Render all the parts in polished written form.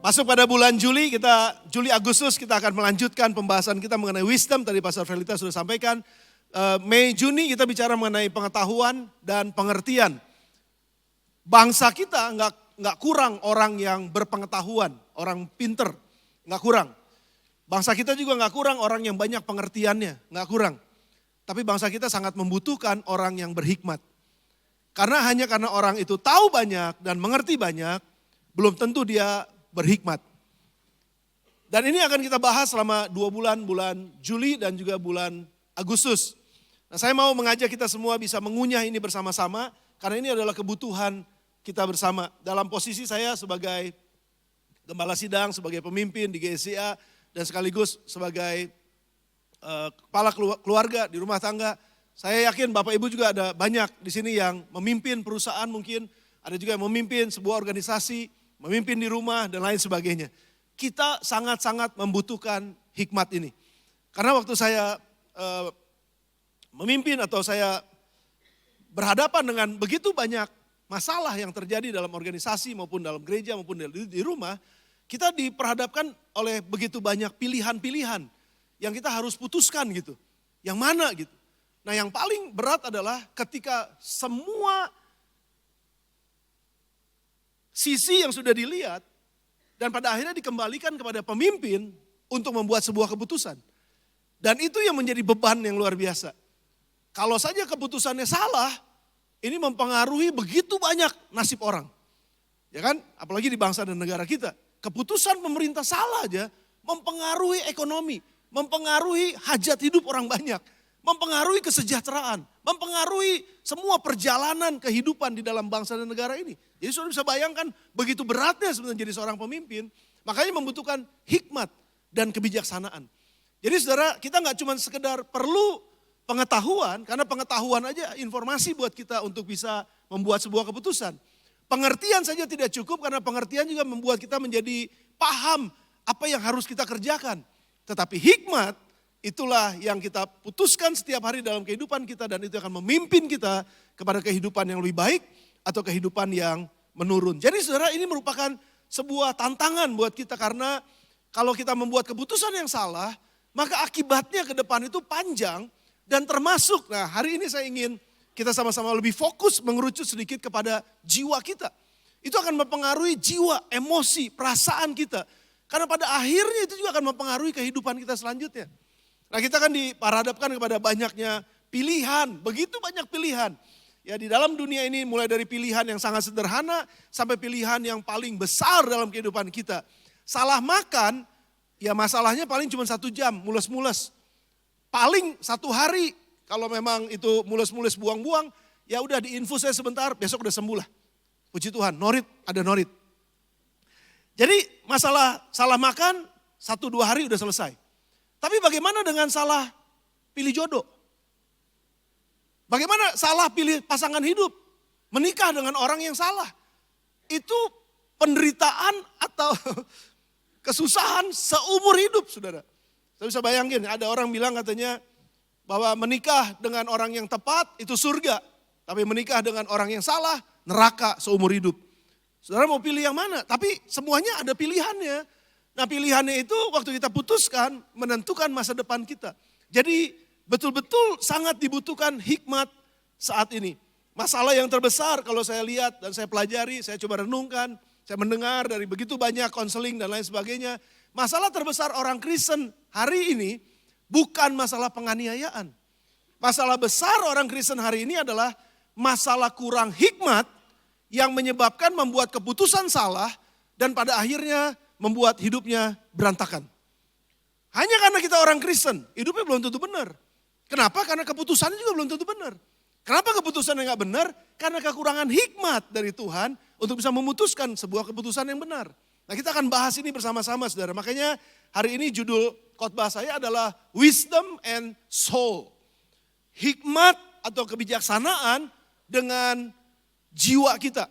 Masuk pada bulan Juli Agustus kita akan melanjutkan pembahasan kita mengenai wisdom. Tadi Pastor Felita sudah sampaikan. Mei Juni kita bicara mengenai pengetahuan dan pengertian. Bangsa kita nggak kurang orang yang berpengetahuan, orang pinter, nggak kurang. Bangsa kita juga nggak kurang orang yang banyak pengertiannya, nggak kurang. Tapi bangsa kita sangat membutuhkan orang yang berhikmat. Hanya karena orang itu tahu banyak dan mengerti banyak, belum tentu dia berhikmat. Dan ini akan kita bahas selama 2 bulan, bulan Juli dan juga bulan Agustus. Nah, saya mau mengajak kita semua bisa mengunyah ini bersama-sama, karena ini adalah kebutuhan kita bersama. Dalam posisi saya sebagai gembala sidang, sebagai pemimpin di GSCA, dan sekaligus sebagai kepala keluarga di rumah tangga, saya yakin Bapak Ibu juga ada banyak di sini yang memimpin perusahaan mungkin, ada juga yang memimpin sebuah organisasi, memimpin di rumah dan lain sebagainya. Kita sangat-sangat membutuhkan hikmat ini. Karena waktu saya memimpin atau saya berhadapan dengan begitu banyak masalah yang terjadi dalam organisasi maupun dalam gereja maupun di rumah, kita diperhadapkan oleh begitu banyak pilihan-pilihan yang kita harus putuskan gitu. Yang mana gitu. Nah, yang paling berat adalah ketika semua sisi yang sudah dilihat dan pada akhirnya dikembalikan kepada pemimpin untuk membuat sebuah keputusan. Dan itu yang menjadi beban yang luar biasa. Kalau saja keputusannya salah, ini mempengaruhi begitu banyak nasib orang. Ya kan? Apalagi di bangsa dan negara kita. Keputusan pemerintah salah aja mempengaruhi ekonomi, mempengaruhi hajat hidup orang banyak, mempengaruhi kesejahteraan, mempengaruhi semua perjalanan kehidupan di dalam bangsa dan negara ini. Jadi saudara bisa bayangkan begitu beratnya sebenarnya jadi seorang pemimpin, makanya membutuhkan hikmat dan kebijaksanaan. Jadi saudara, kita nggak cuma sekedar perlu pengetahuan, karena pengetahuan aja informasi buat kita untuk bisa membuat sebuah keputusan. Pengertian saja tidak cukup, karena pengertian juga membuat kita menjadi paham apa yang harus kita kerjakan. Tetapi hikmat, itulah yang kita putuskan setiap hari dalam kehidupan kita, dan itu akan memimpin kita kepada kehidupan yang lebih baik atau kehidupan yang menurun. Jadi saudara, ini merupakan sebuah tantangan buat kita, karena kalau kita membuat keputusan yang salah, maka akibatnya ke depan itu panjang dan termasuk, nah hari ini saya ingin kita sama-sama lebih fokus mengerucut sedikit kepada jiwa kita. Itu akan mempengaruhi jiwa, emosi, perasaan kita. Karena pada akhirnya itu juga akan mempengaruhi kehidupan kita selanjutnya. Nah, kita kan diperhadapkan kepada banyaknya pilihan, begitu banyak pilihan. Ya, di dalam dunia ini mulai dari pilihan yang sangat sederhana sampai pilihan yang paling besar dalam kehidupan kita. Salah makan, ya masalahnya paling cuma 1 jam, mules-mules. Paling 1 hari, kalau memang itu mules-mules buang-buang, ya udah diinfus saya sebentar, besok udah sembuh lah. Puji Tuhan, norit, ada norit. Jadi masalah salah makan 1-2 hari udah selesai. Tapi bagaimana dengan salah pilih jodoh? Bagaimana salah pilih pasangan hidup? Menikah dengan orang yang salah. Itu penderitaan atau kesusahan seumur hidup, saudara. Saya bisa bayangin, ada orang bilang katanya bahwa menikah dengan orang yang tepat itu surga. Tapi menikah dengan orang yang salah, neraka seumur hidup. Saudara mau pilih yang mana? Tapi semuanya ada pilihannya. Nah, pilihannya itu waktu kita putuskan menentukan masa depan kita. Jadi betul-betul sangat dibutuhkan hikmat saat ini. Masalah yang terbesar kalau saya lihat dan saya pelajari, saya coba renungkan, saya mendengar dari begitu banyak konseling dan lain sebagainya. Masalah terbesar orang Kristen hari ini bukan masalah penganiayaan. Masalah besar orang Kristen hari ini adalah masalah kurang hikmat yang menyebabkan membuat keputusan salah dan pada akhirnya membuat hidupnya berantakan. Hanya karena kita orang Kristen, hidupnya belum tentu benar. Kenapa? Karena keputusannya juga belum tentu benar. Kenapa keputusannya nggak benar? Karena kekurangan hikmat dari Tuhan untuk bisa memutuskan sebuah keputusan yang benar. Nah, kita akan bahas ini bersama-sama, saudara. Makanya hari ini judul khotbah saya adalah Wisdom and Soul. Hikmat atau kebijaksanaan dengan jiwa kita.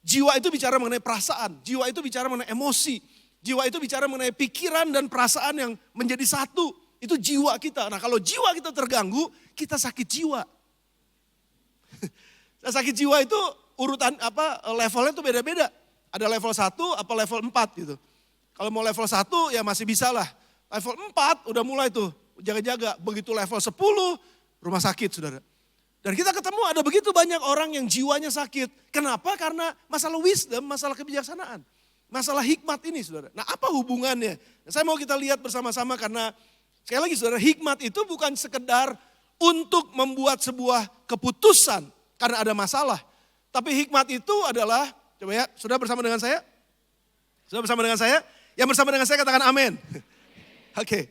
Jiwa itu bicara mengenai perasaan, jiwa itu bicara mengenai emosi, jiwa itu bicara mengenai pikiran dan perasaan yang menjadi satu. Itu jiwa kita. Nah, kalau jiwa kita terganggu, kita sakit jiwa. Sakit jiwa itu urutan levelnya itu beda-beda. Ada level 1 apa level 4 gitu. Kalau mau level 1 ya masih bisa lah. Level 4 udah mulai tuh jaga-jaga. Begitu level 10 rumah sakit saudara. Dan kita ketemu ada begitu banyak orang yang jiwanya sakit. Kenapa? Karena masalah wisdom, masalah kebijaksanaan. Masalah hikmat ini saudara. Nah apa hubungannya? Saya mau kita lihat bersama-sama karena sekali lagi saudara, hikmat itu bukan sekedar untuk membuat sebuah keputusan karena ada masalah. Tapi hikmat itu adalah, coba ya, sudah bersama dengan saya? Sudah bersama dengan saya? Yang bersama dengan saya katakan amin. Oke.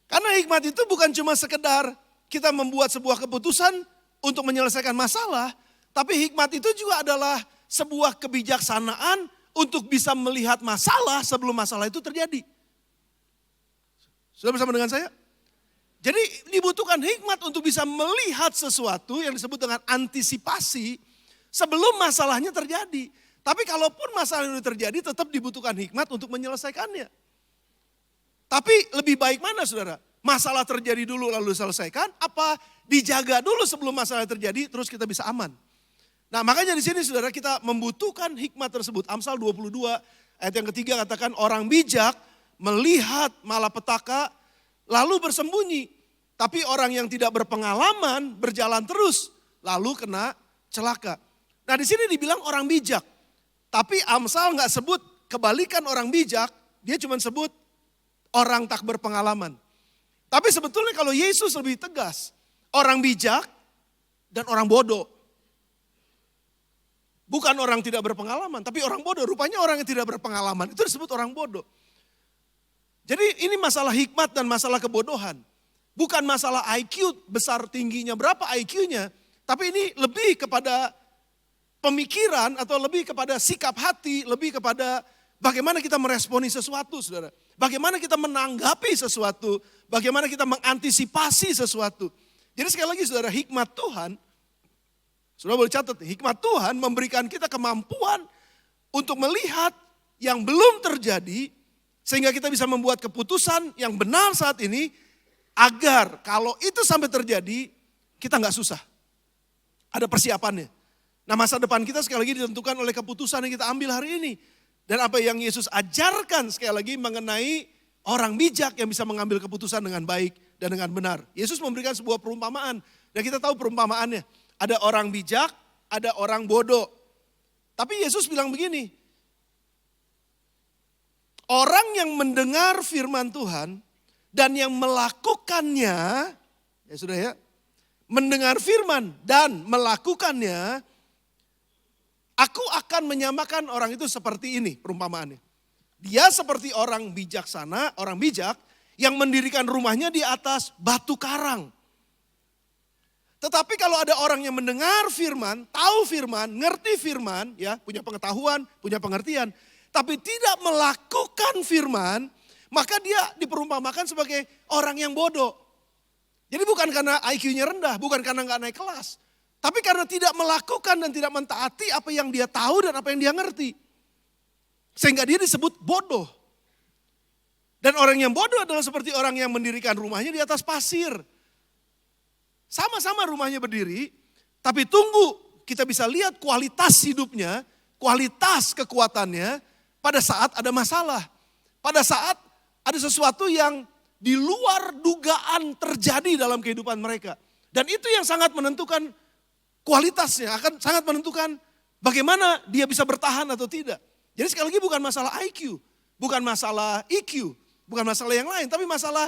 Karena hikmat itu bukan cuma sekedar kita membuat sebuah keputusan untuk menyelesaikan masalah. Tapi hikmat itu juga adalah sebuah kebijaksanaan untuk bisa melihat masalah sebelum masalah itu terjadi. Sudah bersama dengan saya? Jadi dibutuhkan hikmat untuk bisa melihat sesuatu yang disebut dengan antisipasi sebelum masalahnya terjadi. Tapi kalaupun masalah itu terjadi tetap dibutuhkan hikmat untuk menyelesaikannya. Tapi lebih baik mana saudara? Masalah terjadi dulu lalu diselesaikan, apa dijaga dulu sebelum masalah terjadi terus kita bisa aman. Nah makanya di sini saudara kita membutuhkan hikmat tersebut. Amsal 22 ayat yang ketiga katakan orang bijak melihat malapetaka lalu bersembunyi. Tapi orang yang tidak berpengalaman berjalan terus lalu kena celaka. Nah di sini dibilang orang bijak. Tapi Amsal nggak sebut kebalikan orang bijak, dia cuma sebut orang tak berpengalaman. Tapi sebetulnya kalau Yesus lebih tegas, orang bijak dan orang bodoh. Bukan orang tidak berpengalaman, tapi orang bodoh. Rupanya orang yang tidak berpengalaman itu disebut orang bodoh. Jadi ini masalah hikmat dan masalah kebodohan. Bukan masalah IQ besar tingginya, berapa IQ-nya. Tapi ini lebih kepada pemikiran atau lebih kepada sikap hati, lebih kepada bagaimana kita meresponi sesuatu saudara. Bagaimana kita menanggapi sesuatu, bagaimana kita mengantisipasi sesuatu. Jadi sekali lagi saudara, hikmat Tuhan, saudara boleh catat, hikmat Tuhan memberikan kita kemampuan untuk melihat yang belum terjadi, sehingga kita bisa membuat keputusan yang benar saat ini, agar kalau itu sampai terjadi, kita nggak susah. Ada persiapannya. Nah masa depan kita sekali lagi ditentukan oleh keputusan yang kita ambil hari ini. Dan apa yang Yesus ajarkan sekali lagi mengenai orang bijak yang bisa mengambil keputusan dengan baik dan dengan benar. Yesus memberikan sebuah perumpamaan. Dan kita tahu perumpamaannya. Ada orang bijak, ada orang bodoh. Tapi Yesus bilang begini. Orang yang mendengar firman Tuhan dan yang melakukannya, ya sudah ya, mendengar firman dan melakukannya, aku akan menyamakan orang itu seperti ini perumpamaannya. Dia seperti orang bijaksana, orang bijak yang mendirikan rumahnya di atas batu karang. Tetapi kalau ada orang yang mendengar firman, tahu firman, ngerti firman, ya punya pengetahuan, punya pengertian, tapi tidak melakukan firman, maka dia diperumpamakan sebagai orang yang bodoh. Jadi bukan karena IQ-nya rendah, bukan karena nggak naik kelas. Tapi karena tidak melakukan dan tidak mentaati apa yang dia tahu dan apa yang dia ngerti. Sehingga dia disebut bodoh. Dan orang yang bodoh adalah seperti orang yang mendirikan rumahnya di atas pasir. Sama-sama rumahnya berdiri, tapi tunggu kita bisa lihat kualitas hidupnya, kualitas kekuatannya pada saat ada masalah. Pada saat ada sesuatu yang di luar dugaan terjadi dalam kehidupan mereka. Dan itu yang sangat menentukan kualitasnya, akan sangat menentukan bagaimana dia bisa bertahan atau tidak. Jadi sekali lagi bukan masalah IQ, bukan masalah EQ, bukan masalah yang lain. Tapi masalah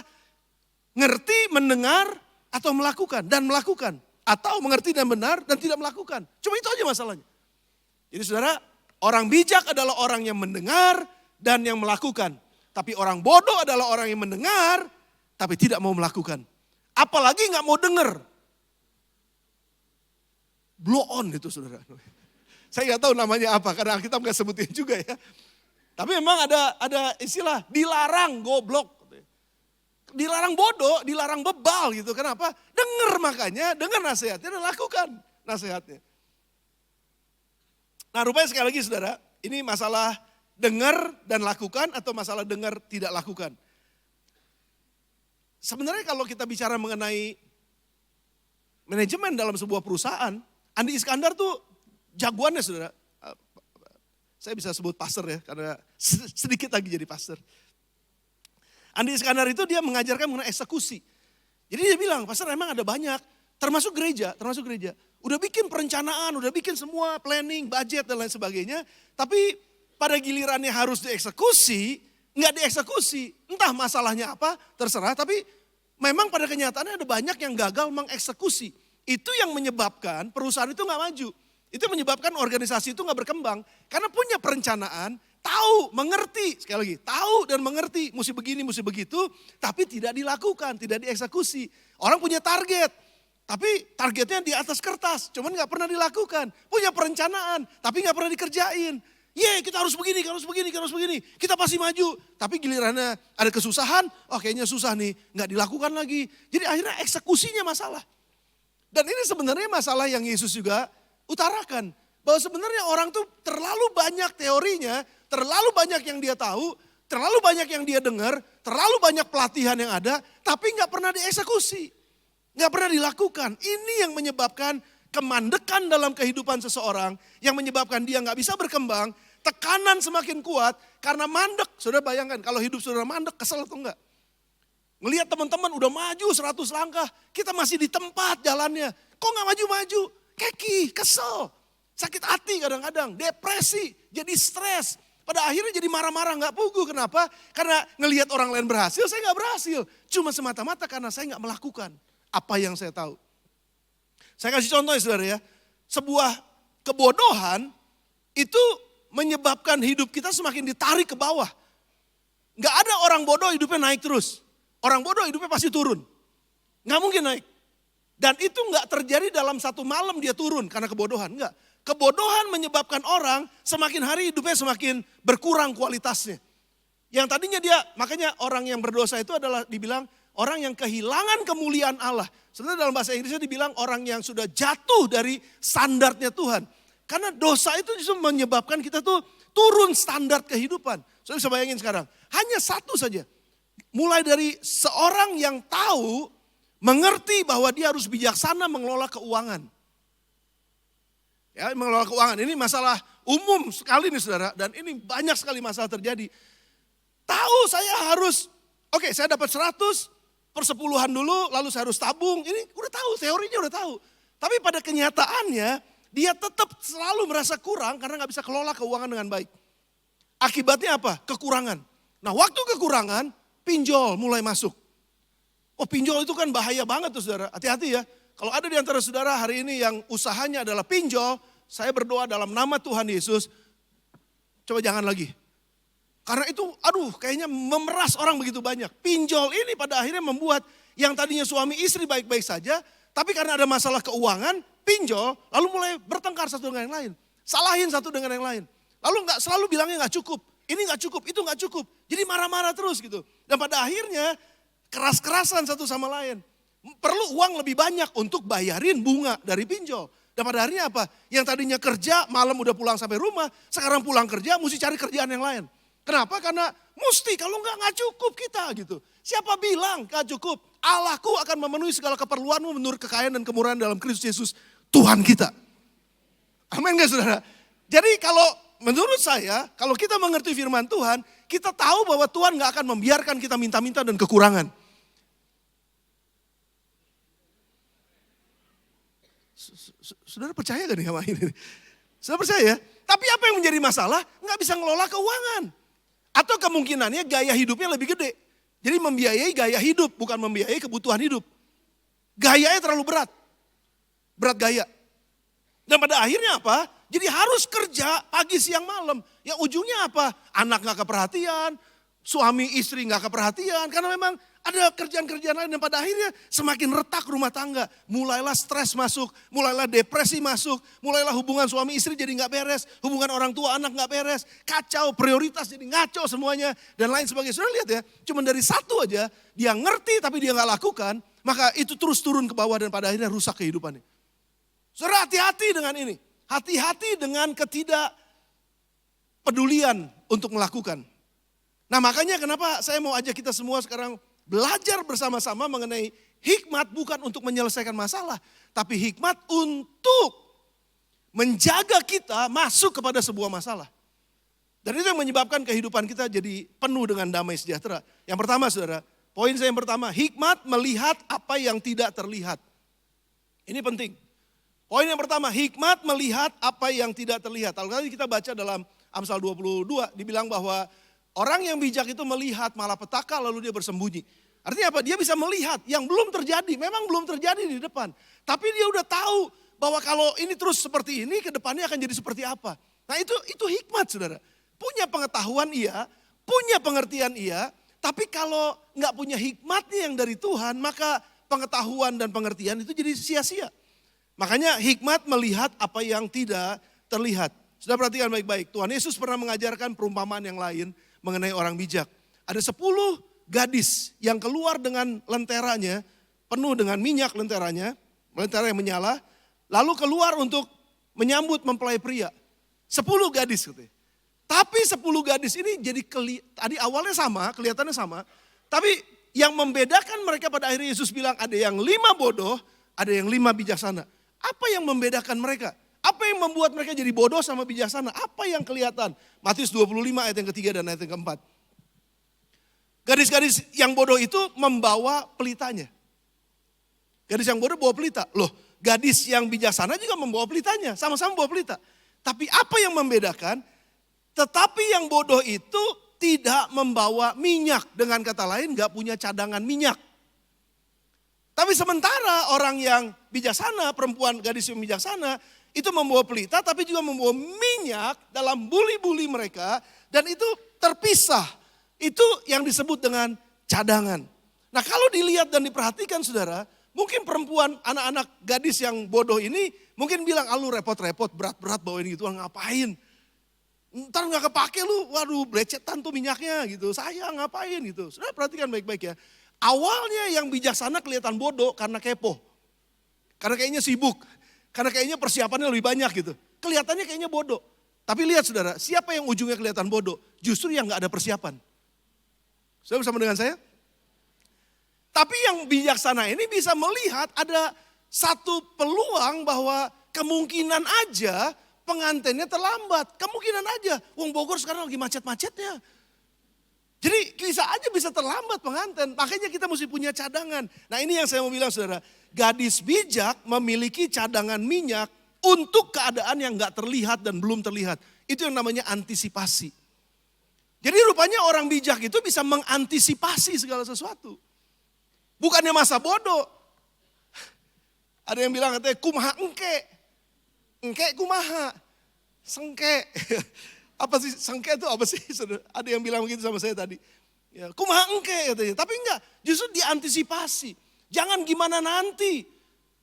ngerti, mendengar, atau melakukan. Dan melakukan. Atau mengerti dan benar dan tidak melakukan. Cuma itu aja masalahnya. Jadi saudara, orang bijak adalah orang yang mendengar dan yang melakukan. Tapi orang bodoh adalah orang yang mendengar tapi tidak mau melakukan. Apalagi gak mau dengar. Blow on itu saudara. Saya gak tahu namanya apa karena Alkitab gak sebutin juga ya. Tapi memang ada istilah dilarang goblok. Dilarang bodoh, dilarang bebal gitu. Kenapa? Dengar makanya, dengar nasihatnya dan lakukan nasihatnya. Nah rupanya sekali lagi saudara, ini masalah dengar dan lakukan atau masalah dengar tidak lakukan. Sebenarnya kalau kita bicara mengenai manajemen dalam sebuah perusahaan, Andi Iskandar tuh jagoannya saudara. Saya bisa sebut pastor ya, karena sedikit lagi jadi pastor. Andi Iskandar itu dia mengajarkan mengenai eksekusi. Jadi dia bilang, pastor emang ada banyak, termasuk gereja. Udah bikin perencanaan, udah bikin semua planning, budget dan lain sebagainya. Tapi pada gilirannya harus dieksekusi, nggak dieksekusi. Entah masalahnya apa, terserah. Tapi memang pada kenyataannya ada banyak yang gagal mengeksekusi. Itu yang menyebabkan perusahaan itu nggak maju. Itu menyebabkan organisasi itu nggak berkembang. Karena punya perencanaan, tahu, mengerti. Sekali lagi, tahu dan mengerti. Mesti begini, mesti begitu. Tapi tidak dilakukan, tidak dieksekusi. Orang punya target. Tapi targetnya di atas kertas, cuman gak pernah dilakukan. Punya perencanaan, tapi gak pernah dikerjain. Kita harus begini, harus begini. Kita pasti maju. Tapi gilirannya ada kesusahan, kayaknya susah nih. Gak dilakukan lagi. Jadi akhirnya eksekusinya masalah. Dan ini sebenarnya masalah yang Yesus juga utarakan. Bahwa sebenarnya orang tuh terlalu banyak teorinya, terlalu banyak yang dia tahu, terlalu banyak yang dia dengar, terlalu banyak pelatihan yang ada, tapi gak pernah dieksekusi. Gak pernah dilakukan. Ini yang menyebabkan kemandekan dalam kehidupan seseorang. Yang menyebabkan dia gak bisa berkembang. Tekanan semakin kuat karena mandek. Saudara bayangkan kalau hidup saudara mandek, kesel atau enggak? Ngelihat teman-teman udah maju 100 langkah. Kita masih di tempat jalannya. Kok gak maju-maju? Keki, kesel. Sakit hati kadang-kadang. Depresi, jadi stres. Pada akhirnya jadi marah-marah gak pugu. Kenapa? Karena ngelihat orang lain berhasil, saya gak berhasil. Cuma semata-mata karena saya gak melakukan apa yang saya tahu. Saya kasih contoh ya saudara ya. Sebuah kebodohan itu menyebabkan hidup kita semakin ditarik ke bawah. Gak ada orang bodoh hidupnya naik terus. Orang bodoh hidupnya pasti turun. Gak mungkin naik. Dan itu gak terjadi dalam satu malam dia turun karena kebodohan. Enggak. Kebodohan menyebabkan orang semakin hari hidupnya semakin berkurang kualitasnya. Yang tadinya dia, makanya orang yang berdosa itu adalah dibilang orang yang kehilangan kemuliaan Allah. Sebenarnya dalam bahasa Inggrisnya dibilang orang yang sudah jatuh dari standarnya Tuhan. Karena dosa itu justru menyebabkan kita tuh turun standar kehidupan. Saya bisa bayangin sekarang, hanya satu saja. Mulai dari seorang yang tahu, mengerti bahwa dia harus bijaksana mengelola keuangan. Ya, mengelola keuangan ini masalah umum sekali nih saudara. Dan ini banyak sekali masalah terjadi. Tahu saya harus, saya dapat 100, persepuluhan dulu, lalu saya harus tabung. Ini udah tahu, teorinya udah tahu. Tapi pada kenyataannya, dia tetap selalu merasa kurang karena gak bisa kelola keuangan dengan baik. Akibatnya apa? Kekurangan. Nah waktu kekurangan, pinjol mulai masuk. Pinjol itu kan bahaya banget tuh saudara, hati-hati ya. Kalau ada di antara saudara hari ini yang usahanya adalah pinjol, saya berdoa dalam nama Tuhan Yesus, coba jangan lagi. Karena itu kayaknya memeras orang begitu banyak. Pinjol ini pada akhirnya membuat yang tadinya suami istri baik-baik saja. Tapi karena ada masalah keuangan, pinjol lalu mulai bertengkar satu dengan yang lain. Salahin satu dengan yang lain. Lalu selalu bilangnya gak cukup. Ini gak cukup, itu gak cukup. Jadi marah-marah terus gitu. Dan pada akhirnya keras-kerasan satu sama lain. Perlu uang lebih banyak untuk bayarin bunga dari pinjol. Dan pada akhirnya apa? Yang tadinya kerja malam udah pulang sampai rumah. Sekarang pulang kerja mesti cari kerjaan yang lain. Kenapa? Karena mesti, kalau enggak cukup kita gitu. Siapa bilang gak cukup? Allahku akan memenuhi segala keperluanmu menurut kekayaan dan kemurahan dalam Kristus Yesus, Tuhan kita. Amin gak saudara? Jadi kalau menurut saya, kalau kita mengerti firman Tuhan, kita tahu bahwa Tuhan gak akan membiarkan kita minta-minta dan kekurangan. Saudara percaya gak nih sama ini? Saudara percaya ya? Tapi apa yang menjadi masalah? Gak bisa ngelola keuangan. Atau kemungkinannya gaya hidupnya lebih gede. Jadi membiayai gaya hidup, bukan membiayai kebutuhan hidup. Gayanya terlalu berat. Berat gaya. Dan pada akhirnya apa? Jadi harus kerja pagi, siang, malam. Yang ujungnya apa? Anak gak keperhatian, suami istri gak keperhatian. Karena memang ada kerjaan-kerjaan lain dan pada akhirnya semakin retak rumah tangga. Mulailah stres masuk, mulailah depresi masuk, mulailah hubungan suami istri jadi gak beres. Hubungan orang tua anak gak beres, kacau, prioritas jadi ngaco semuanya. Dan lain sebagainya. Sudah lihat ya, cuma dari satu aja, dia ngerti tapi dia gak lakukan. Maka itu terus turun ke bawah dan pada akhirnya rusak kehidupannya. Saudara hati-hati dengan ini. Hati-hati dengan ketidakpedulian untuk melakukan. Nah makanya kenapa saya mau ajak kita semua sekarang belajar bersama-sama mengenai hikmat bukan untuk menyelesaikan masalah. Tapi hikmat untuk menjaga kita masuk kepada sebuah masalah. Dan itu yang menyebabkan kehidupan kita jadi penuh dengan damai sejahtera. Yang pertama saudara, poin saya yang pertama, hikmat melihat apa yang tidak terlihat. Ini penting. Poin yang pertama, hikmat melihat apa yang tidak terlihat. Kalau tadi kita baca dalam Amsal 22, dibilang bahwa orang yang bijak itu melihat malapetaka lalu dia bersembunyi. Artinya apa? Dia bisa melihat yang belum terjadi, memang belum terjadi di depan. Tapi dia udah tahu bahwa kalau ini terus seperti ini, ke depannya akan jadi seperti apa. Nah itu hikmat saudara. Punya pengetahuan iya, punya pengertian iya, tapi kalau nggak punya hikmatnya yang dari Tuhan, maka pengetahuan dan pengertian itu jadi sia-sia. Makanya hikmat melihat apa yang tidak terlihat. Sudah perhatikan baik-baik, Tuhan Yesus pernah mengajarkan perumpamaan yang lain mengenai orang bijak. Ada 10 gadis yang keluar dengan lenteranya, penuh dengan minyak lenteranya, lentera yang menyala, lalu keluar untuk menyambut mempelai pria. 10 gadis katanya. Tapi 10 gadis ini jadi tadi awalnya sama, kelihatannya sama. Tapi yang membedakan mereka pada akhirnya Yesus bilang ada yang 5 bodoh, ada yang 5 bijaksana. Apa yang membedakan mereka? Apa yang membuat mereka jadi bodoh sama bijaksana? Apa yang kelihatan? Matius 25 ayat yang ketiga dan ayat yang keempat. Gadis-gadis yang bodoh itu membawa pelitanya. Gadis yang bodoh bawa pelita. Loh, gadis yang bijaksana juga membawa pelitanya. Sama-sama bawa pelita. Tapi apa yang membedakan? Tetapi yang bodoh itu tidak membawa minyak. Dengan kata lain gak punya cadangan minyak. Tapi sementara orang yang bijaksana, perempuan gadis yang bijaksana, itu membawa pelita tapi juga membawa minyak dalam buli-buli mereka. Dan itu terpisah. Itu yang disebut dengan cadangan. Nah kalau dilihat dan diperhatikan saudara, mungkin perempuan, anak-anak gadis yang bodoh ini mungkin bilang, lu repot-repot, berat-berat bawain gitu, ngapain? Ntar gak kepake lu, waduh belecetan tuh minyaknya gitu, sayang ngapain gitu. Saudara perhatikan baik-baik ya. Awalnya yang bijaksana kelihatan bodoh karena kepo. Karena kayaknya sibuk, karena kayaknya persiapannya lebih banyak gitu. Kelihatannya kayaknya bodoh. Tapi lihat saudara, siapa yang ujungnya kelihatan bodoh? Justru yang gak ada persiapan. Saudara bersama dengan saya? Tapi yang bijaksana ini bisa melihat ada satu peluang bahwa kemungkinan aja pengantinnya terlambat. Kemungkinan aja. Wong Bogor sekarang lagi macet-macetnya. Jadi bisa terlambat pengantin. Makanya kita mesti punya cadangan. Nah ini yang saya mau bilang saudara. Gadis bijak memiliki cadangan minyak untuk keadaan yang gak terlihat dan belum terlihat. Itu yang namanya antisipasi. Jadi rupanya orang bijak itu bisa mengantisipasi segala sesuatu. Bukannya masa bodoh. Ada yang bilang katanya kumaha engke. Engke kumaha. Sengke. Apa sih sengke itu apa sih? Ada yang bilang begitu sama saya tadi. Ya, kumaha engke katanya. Tapi enggak, justru diantisipasi. Jangan gimana nanti.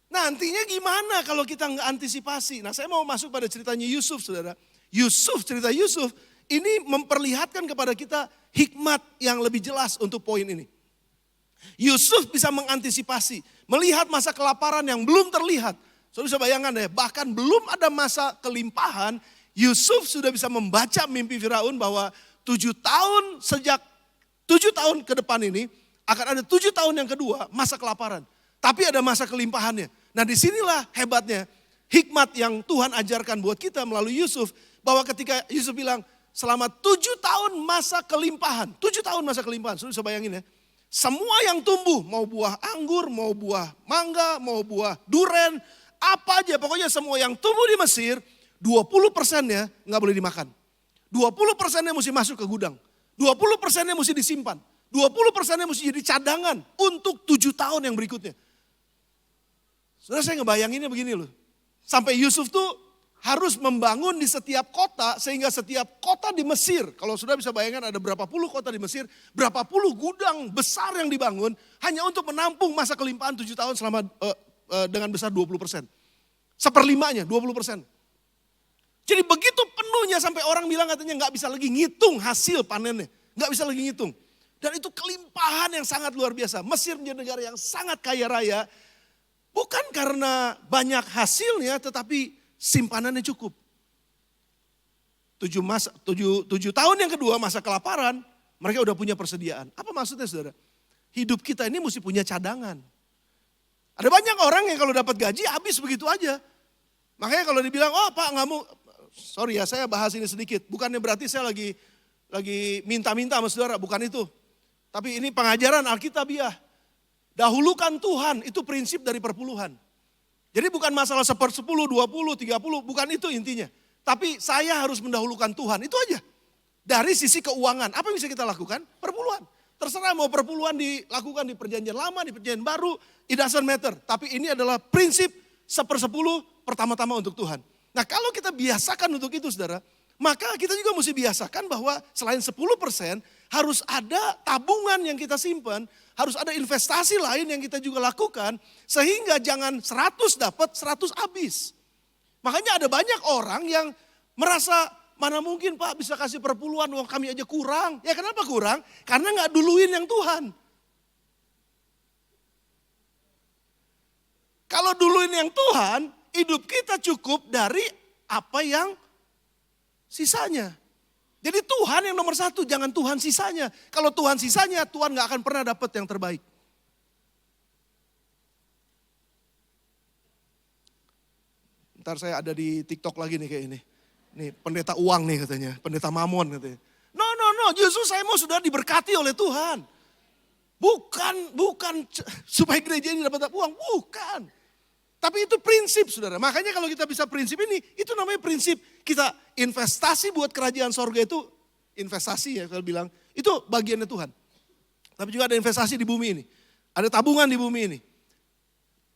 Nantinya gimana kalau kita enggak antisipasi. Nah saya mau masuk pada ceritanya Yusuf saudara. Cerita Yusuf ini memperlihatkan kepada kita hikmat yang lebih jelas untuk poin ini. Yusuf bisa mengantisipasi, melihat masa kelaparan yang belum terlihat. Saudara bisa bayangkan ya, bahkan belum ada masa kelimpahan, Yusuf sudah bisa membaca mimpi Firaun bahwa 7 tahun sejak 7 tahun ke depan ini akan ada 7 tahun yang kedua masa kelaparan. Tapi ada masa kelimpahannya. Nah disinilah hebatnya hikmat yang Tuhan ajarkan buat kita melalui Yusuf. Bahwa ketika Yusuf bilang selama 7 tahun masa kelimpahan. 7 tahun masa kelimpahan, sudah bisa bayangin ya. Semua yang tumbuh, mau buah anggur, mau buah mangga, mau buah duren, apa aja pokoknya semua yang tumbuh di Mesir, 20%-nya nggak boleh dimakan. 20%-nya mesti masuk ke gudang. 20%-nya mesti disimpan. 20%-nya mesti jadi cadangan untuk 7 tahun yang berikutnya. Saudara saya ngebayanginnya begini loh. Sampai Yusuf tuh harus membangun di setiap kota sehingga setiap kota di Mesir, kalau sudah bisa bayangkan ada berapa puluh kota di Mesir, berapa puluh gudang besar yang dibangun hanya untuk menampung masa kelimpahan 7 tahun selama dengan besar 20%. Seperlimanya 20%. Jadi begitu penuhnya sampai orang bilang katanya nggak bisa lagi ngitung hasil panennya, nggak bisa lagi ngitung. Dan itu kelimpahan yang sangat luar biasa. Mesir menjadi negara yang sangat kaya raya, bukan karena banyak hasilnya tetapi simpanannya cukup. 7 tahun yang kedua masa kelaparan, mereka udah punya persediaan. Apa maksudnya saudara? Hidup kita ini mesti punya cadangan. Ada banyak orang yang kalau dapat gaji habis begitu aja. Makanya kalau dibilang, oh Pak nggak mau, sorry ya saya bahas ini sedikit. Bukannya berarti saya lagi minta-minta sama saudara, bukan itu. Tapi ini pengajaran Alkitabiah. Dahulukan Tuhan, itu prinsip dari perpuluhan. Jadi bukan masalah 10, 20, 30, bukan itu intinya. Tapi saya harus mendahulukan Tuhan, itu aja. Dari sisi keuangan, apa yang bisa kita lakukan? Perpuluhan. Terserah mau perpuluhan dilakukan di perjanjian lama, di perjanjian baru, it doesn't matter. Tapi ini adalah prinsip 1/10 pertama-tama untuk Tuhan. Nah kalau kita biasakan untuk itu saudara, maka kita juga mesti biasakan bahwa selain 10% harus ada tabungan yang kita simpan, harus ada investasi lain yang kita juga lakukan, sehingga jangan 100 dapat, 100 habis. Makanya ada banyak orang yang merasa, mana mungkin Pak bisa kasih perpuluhan, uang kami aja kurang. Ya kenapa kurang? Karena gak duluin yang Tuhan. Kalau duluin yang Tuhan, hidup kita cukup dari apa yang sisanya. Jadi Tuhan yang nomor 1, jangan Tuhan sisanya. Kalau Tuhan sisanya, Tuhan gak akan pernah dapat yang terbaik. Ntar saya ada di TikTok lagi nih kayak ini. Nih pendeta uang nih katanya, pendeta mamon katanya. No, justru saya mau sudah diberkati oleh Tuhan. Bukan supaya gereja ini dapat uang, bukan. Tapi itu prinsip saudara. Makanya kalau kita bisa prinsip ini, itu namanya prinsip kita investasi buat kerajaan sorga itu, investasi ya kalau bilang, itu bagiannya Tuhan. Tapi juga ada investasi di bumi ini. Ada tabungan di bumi ini.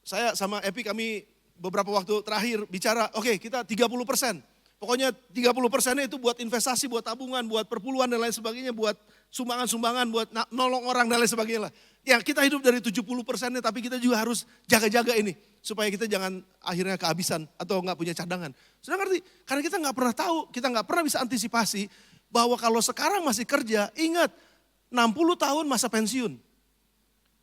Saya sama Epi kami beberapa waktu terakhir bicara, oke, kita 30%. Pokoknya 30%-nya itu buat investasi, buat tabungan, buat perpuluhan dan lain sebagainya, buat sumbangan-sumbangan, buat nolong orang dan lain sebagainya lah. Ya kita hidup dari 70%-nya tapi kita juga harus jaga-jaga ini. Supaya kita jangan akhirnya kehabisan atau nggak punya cadangan. Sudah ngerti? Karena kita nggak pernah tahu, kita nggak pernah bisa antisipasi bahwa kalau sekarang masih kerja, ingat 60 tahun masa pensiun.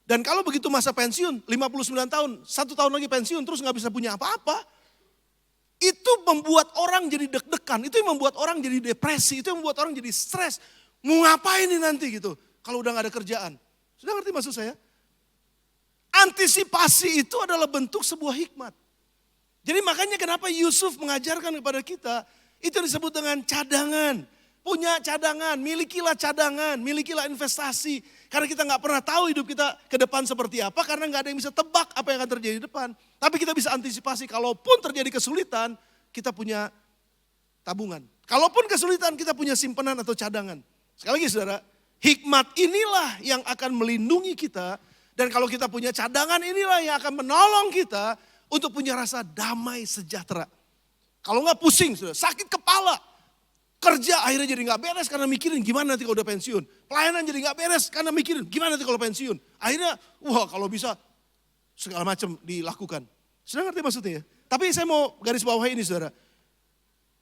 Dan kalau begitu masa pensiun, 59 tahun, 1 tahun lagi pensiun terus nggak bisa punya apa-apa. Itu membuat orang jadi deg-degan, itu yang membuat orang jadi depresi, itu yang membuat orang jadi stres. Mau ngapain nih nanti gitu, kalau udah gak ada kerjaan. Sudah ngerti maksud saya? Antisipasi itu adalah bentuk sebuah hikmat. Jadi makanya kenapa Yusuf mengajarkan kepada kita, itu disebut dengan cadangan. Punya cadangan, milikilah investasi. Karena kita gak pernah tahu hidup kita ke depan seperti apa, karena gak ada yang bisa tebak apa yang akan terjadi di depan. Tapi kita bisa antisipasi, kalaupun terjadi kesulitan, kita punya tabungan. Kalaupun kesulitan, kita punya simpanan atau cadangan. Sekali lagi saudara, hikmat inilah yang akan melindungi kita. Dan kalau kita punya cadangan inilah yang akan menolong kita untuk punya rasa damai sejahtera. Kalau gak pusing, saudara, sakit kepala. Kerja akhirnya jadi gak beres karena mikirin gimana nanti kalau udah pensiun. Pelayanan jadi gak beres karena mikirin gimana nanti kalau pensiun. Akhirnya wah kalau bisa segala macam dilakukan. Sudah ngerti maksudnya ya? Tapi saya mau garis bawah ini saudara.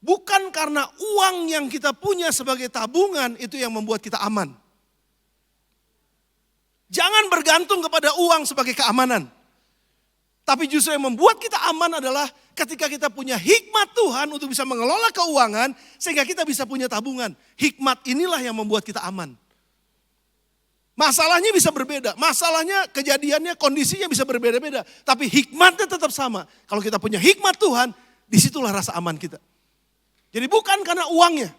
Bukan karena uang yang kita punya sebagai tabungan itu yang membuat kita aman. Jangan bergantung kepada uang sebagai keamanan. Tapi justru yang membuat kita aman adalah ketika kita punya hikmat Tuhan untuk bisa mengelola keuangan sehingga kita bisa punya tabungan. Hikmat inilah yang membuat kita aman. Masalahnya bisa berbeda, masalahnya kejadiannya, kondisinya bisa berbeda-beda. Tapi hikmatnya tetap sama. Kalau kita punya hikmat Tuhan, disitulah rasa aman kita. Jadi bukan karena uangnya.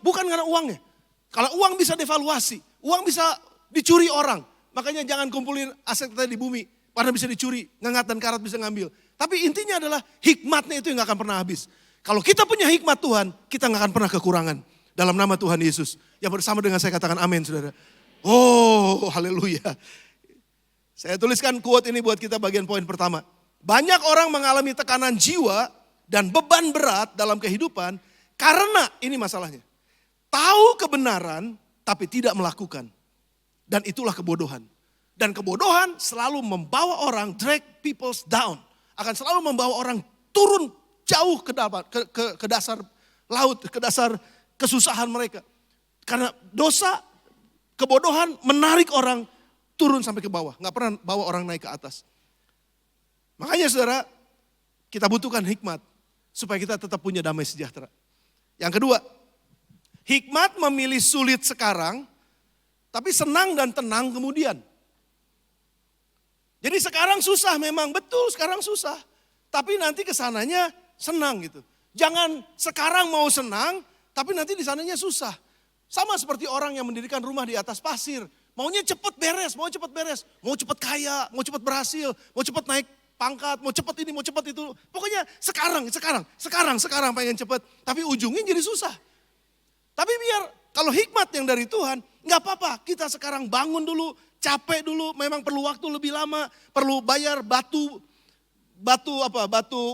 Kalau uang bisa devaluasi, uang bisa dicuri orang. Makanya jangan kumpulin aset kita di bumi. Karena bisa dicuri, ngengat dan karat bisa ngambil. Tapi intinya adalah hikmatnya itu yang gak akan pernah habis. Kalau kita punya hikmat Tuhan, kita gak akan pernah kekurangan. Dalam nama Tuhan Yesus. Yang bersama dengan saya katakan amin saudara. Oh haleluya. Saya tuliskan quote ini buat kita bagian poin pertama. Banyak orang mengalami tekanan jiwa dan beban berat dalam kehidupan. Karena ini masalahnya. Tahu kebenaran tapi tidak melakukan. Dan itulah kebodohan. Dan kebodohan selalu membawa orang drag people down. Akan selalu membawa orang turun jauh ke dasar laut, ke dasar kesusahan mereka. Karena dosa, kebodohan menarik orang turun sampai ke bawah. Gak pernah bawa orang naik ke atas. Makanya saudara, kita butuhkan hikmat. Supaya kita tetap punya damai sejahtera. Yang kedua, hikmat memilih sulit sekarang, tapi senang dan tenang kemudian. Jadi sekarang susah memang, betul sekarang susah. Tapi nanti kesananya senang gitu. Jangan sekarang mau senang, tapi nanti di sananya susah. Sama seperti orang yang mendirikan rumah di atas pasir. Maunya cepat beres, mau cepat beres. Mau cepat kaya, mau cepat berhasil, mau cepat naik pangkat, mau cepat ini, mau cepat itu. Pokoknya sekarang pengen cepat. Tapi ujungnya jadi susah. Tapi biar kalau hikmat yang dari Tuhan, nggak apa-apa. Kita sekarang bangun dulu, capek dulu, memang perlu waktu lebih lama, perlu bayar batu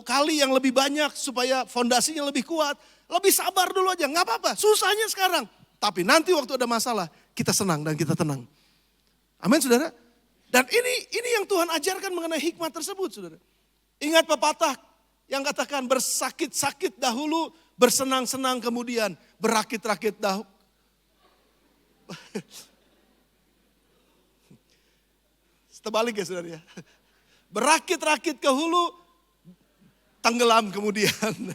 kali yang lebih banyak supaya fondasinya lebih kuat. Lebih sabar dulu aja, nggak apa-apa. Susahnya sekarang. Tapi nanti waktu ada masalah, kita senang dan kita tenang. Amin, saudara. Dan ini yang Tuhan ajarkan mengenai hikmat tersebut, saudara. Ingat pepatah yang katakan bersakit-sakit dahulu, bersenang-senang kemudian, berakit-rakit dahulu. Terbalik ya saudara ya. Berakit-rakit ke hulu, tenggelam kemudian.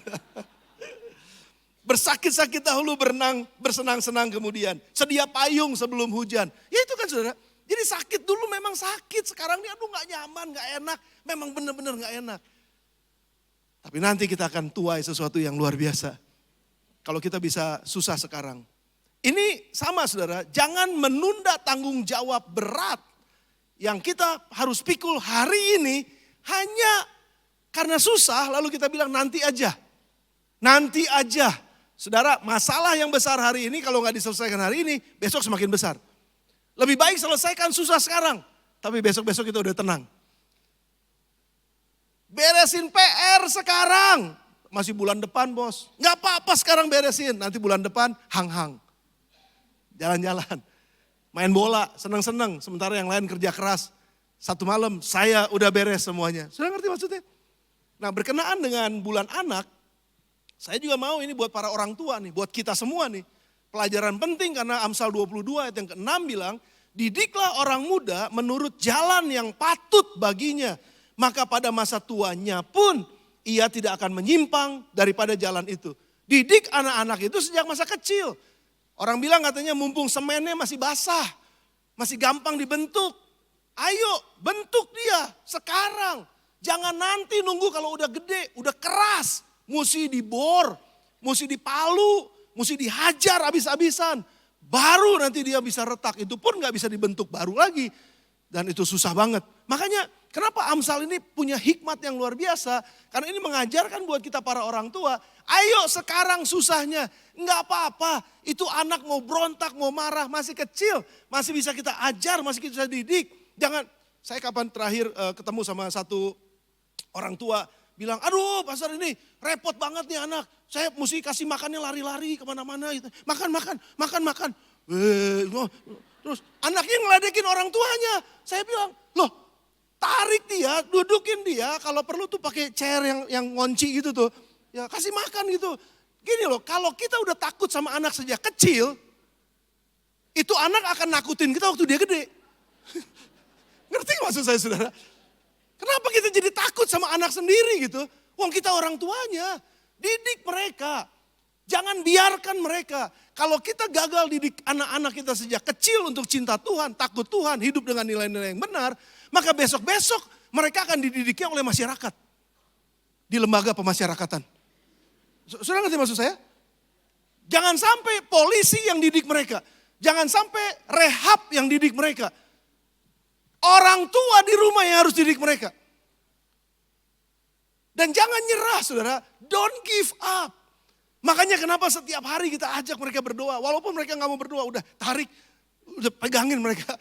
Bersakit-sakit dahulu, berenang, bersenang-senang kemudian. Sedia payung sebelum hujan. Ya itu kan saudara. Jadi sakit dulu memang sakit. Sekarang ini aduh gak nyaman, gak enak. Memang benar-benar gak enak. Tapi nanti kita akan tuai sesuatu yang luar biasa. Kalau kita bisa susah sekarang. Ini sama saudara, jangan menunda tanggung jawab berat. Yang kita harus pikul hari ini hanya karena susah lalu kita bilang nanti aja. Nanti aja. Saudara, masalah yang besar hari ini kalau gak diselesaikan hari ini, besok semakin besar. Lebih baik selesaikan susah sekarang, tapi besok-besok kita udah tenang. Beresin PR sekarang, masih bulan depan bos. Gak apa-apa sekarang beresin, nanti bulan depan hang-hang. Jalan-jalan, main bola, senang-senang. Sementara yang lain kerja keras. Satu malam saya udah beres semuanya. Sudah ngerti maksudnya? Nah berkenaan dengan bulan anak, saya juga mau ini buat para orang tua nih, buat kita semua nih. Pelajaran penting karena Amsal 22 ayat yang ke-6 bilang, didiklah orang muda menurut jalan yang patut baginya. Maka pada masa tuanya pun ia tidak akan menyimpang daripada jalan itu. Didik anak-anak itu sejak masa kecil. Orang bilang katanya mumpung semennya masih basah, masih gampang dibentuk. Ayo bentuk dia sekarang. Jangan nanti nunggu kalau udah gede, udah keras. Mesti dibor, mesti dipalu, mesti dihajar habis-habisan. Baru nanti dia bisa retak, itu pun gak bisa dibentuk baru lagi. Dan itu susah banget. Makanya kenapa Amsal ini punya hikmat yang luar biasa. Karena ini mengajarkan buat kita para orang tua. Ayo sekarang susahnya. Enggak apa-apa. Itu anak mau berontak, mau marah, masih kecil. Masih bisa kita ajar, masih bisa didik. Jangan, saya kapan terakhir ketemu sama satu orang tua. Bilang, aduh pastor ini repot banget nih anak. Saya mesti kasih makannya lari-lari kemana-mana. Gitu. Makan. Terus anaknya ngeladekin orang tuanya. Saya bilang, loh tarik dia, dudukin dia. Kalau perlu tuh pakai chair yang ngunci gitu tuh. Ya kasih makan gitu. Gini loh, kalau kita udah takut sama anak sejak kecil. Itu anak akan nakutin kita waktu dia gede. Ngerti maksud saya saudara? Kenapa kita jadi takut sama anak sendiri gitu? Wong kita orang tuanya. Didik mereka. Jangan biarkan mereka. Kalau kita gagal didik anak-anak kita sejak kecil untuk cinta Tuhan, takut Tuhan, hidup dengan nilai-nilai yang benar. Maka besok-besok mereka akan dididiknya oleh masyarakat. Di lembaga pemasyarakatan. Sudah ngerti maksud saya? Jangan sampai polisi yang didik mereka. Jangan sampai rehab yang didik mereka. Orang tua di rumah yang harus didik mereka. Dan jangan nyerah saudara, don't give up. Makanya kenapa setiap hari kita ajak mereka berdoa. Walaupun mereka gak mau berdoa, udah tarik, udah pegangin mereka.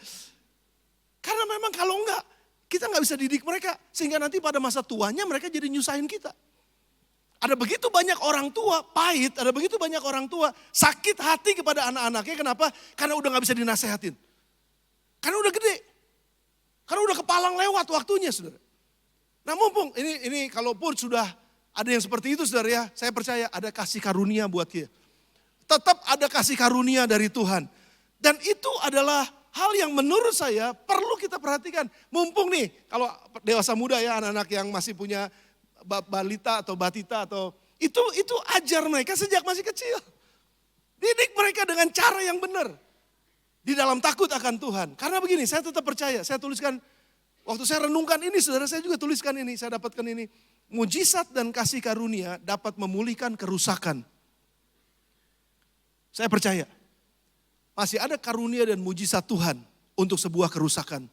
Karena memang kalau enggak, kita gak bisa didik mereka. Sehingga nanti pada masa tuanya mereka jadi nyusahin kita. Ada begitu banyak orang tua pahit, ada begitu banyak orang tua sakit hati kepada anak-anaknya. Kenapa? Karena udah gak bisa dinasehatin. Karena udah gede. Karena udah kepalang lewat waktunya saudara. Nah mumpung ini kalaupun sudah ada yang seperti itu saudara ya. Saya percaya ada kasih karunia buat dia. Tetap ada kasih karunia dari Tuhan. Dan itu adalah hal yang menurut saya perlu kita perhatikan. Mumpung nih kalau dewasa muda ya anak-anak yang masih punya balita atau batita atau itu ajar mereka sejak masih kecil. Didik mereka dengan cara yang benar. Di dalam takut akan Tuhan. Karena begini, saya tetap percaya, saya tuliskan Waktu saya renungkan ini, saudara, saya juga tuliskan ini, saya dapatkan ini. Mujizat dan kasih karunia dapat memulihkan kerusakan. Saya percaya, masih ada karunia dan mujizat Tuhan untuk sebuah kerusakan.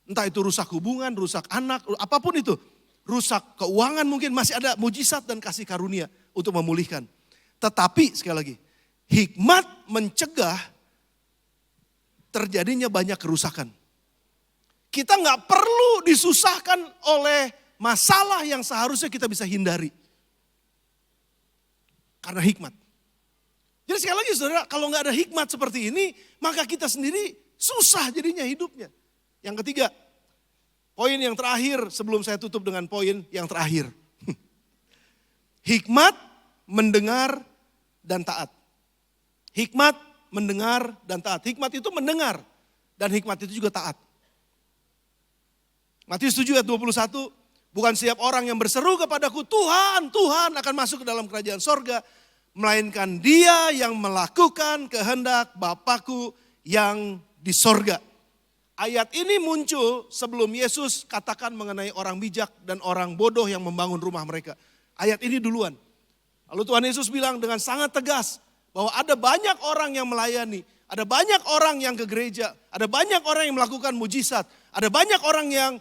Entah itu rusak hubungan, rusak anak, apapun itu. Rusak keuangan mungkin, masih ada mujizat dan kasih karunia untuk memulihkan. Tetapi sekali lagi, hikmat mencegah terjadinya banyak kerusakan. Kita nggak perlu disusahkan oleh masalah yang seharusnya kita bisa hindari. Karena hikmat. Jadi sekali lagi saudara, kalau nggak ada hikmat seperti ini, maka kita sendiri susah jadinya hidupnya. Yang ketiga, poin yang terakhir sebelum saya tutup dengan poin yang terakhir. Hikmat, mendengar, dan taat. Hikmat, mendengar, dan taat. Hikmat itu mendengar, dan hikmat itu juga taat. Matius 7 ayat 21, bukan setiap orang yang berseru kepadaku, Tuhan, Tuhan akan masuk ke dalam kerajaan sorga. Melainkan dia yang melakukan kehendak Bapakku yang di sorga. Ayat ini muncul sebelum Yesus katakan mengenai orang bijak dan orang bodoh yang membangun rumah mereka. Ayat ini duluan. Lalu Tuhan Yesus bilang dengan sangat tegas bahwa ada banyak orang yang melayani. Ada banyak orang yang ke gereja. Ada banyak orang yang melakukan mujizat. Ada banyak orang yang